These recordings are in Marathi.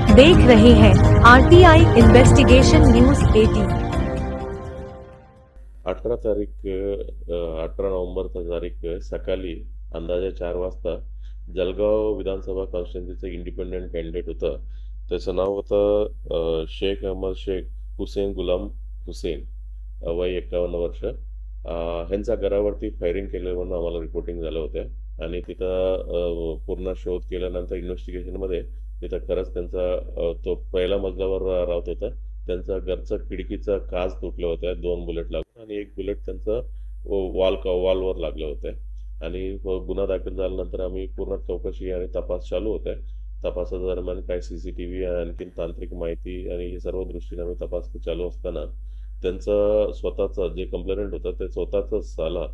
आप देख रहे हैं आरटीआई इन्वेस्टिगेशन न्यूज 18। 18 नोव्हेंबर तारीख सकाळी अंदाजे 4 वाजता जळगाव विधानसभा कॉन्स्टिट्युन्सीचं इंडिपेंडेंट कॅन्डिडेट होतं. त्याचं नाव होतं शेख अहमद शेख हुसेन गुलाम हुसेन, वय 51 वर्ष. ह्यांच्या घरावरती फायरिंग केलं म्हणून आम्हाला रिपोर्टिंग झालं होतं आणि तिथं पूर्ण शोध केल्यानंतर इन्व्हेस्टिगेशनमध्ये तिथं खरंच त्यांचा तो पहिला मजल्यावर राहत होता. त्यांचा घरचं खिडकीचा काच तुटलं होत्या, 2 बुलेट लागून आणि 1 बुलेट त्यांचं वॉलवर लागलं होतं. आणि गुन्हा दाखल झाल्यानंतर आम्ही पूर्ण चौकशी आणि तपास चालू होते. तपासादरम्यान काही CCTV आणखीन तांत्रिक माहिती आणि हे सर्व दृष्टीने आम्ही तपास चालू असताना त्यांचं स्वतःचं जे कंप्लेंट होतं ते स्वतःच साला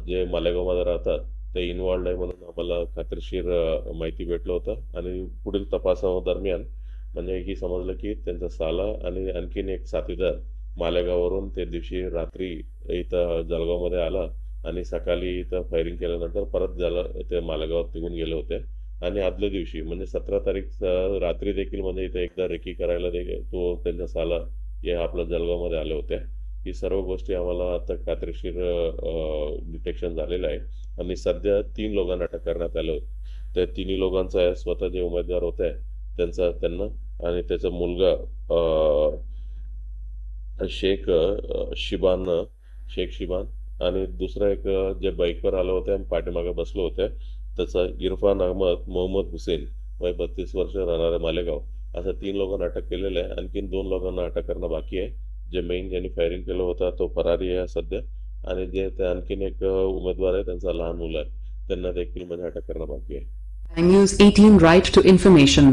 जे मालेगावमध्ये राहतात ते इन्व्हॉल्ड आहे म्हणून आम्हाला खात्रीशीर माहिती भेटलं होतं. आणि पुढील तपासादरम्यान म्हणजे ही समजलं की त्यांचा साला आणि आणखीन एक साथीदार मालेगाववरून ते दिवशी रात्री इथं जळगावमध्ये आला आणि सकाळी इथं फायरिंग केल्यानंतर परत ते मालेगावात निघून गेले होते. आणि आदल्या दिवशी म्हणजे 17 तारीख रात्री देखील म्हणजे इथे एकदा रेकी करायला तो त्यांचा साला हे आपल्या जळगावमध्ये आले होते. ही सर्व गोष्टी आम्हाला आता खात्रीशीर डिटेक्शन झालेलं आहे आणि सध्या 3 लोकांना अटक करण्यात आलं होतं. त्या 3 लोकांचा स्वतः जे उमेदवार होते त्यांना आणि त्याचा मुलगा शेख शिबान आणि दुसरा एक जे बाईकवर आलं होते आणि पाठीमागे बसलो होते त्याचा इरफान अहमद मोहम्मद हुसेन, वय 32 वर्ष, राहणारे मालेगाव. असं 3 लोकांना अटक केलेलं आहे. आणखीन 2 लोकांना अटक करणं बाकी आहे. जे मेन ज्यांनी फायरिंग केलं होतं तो फरारी आहे सध्या, आणि जे ते आणखीन एक उमेदवार आहे त्यांचा लहान मुलं आहे त्यांना देखील म्हणजे अटक करणं बाकी आहे. News 18 Right to Information.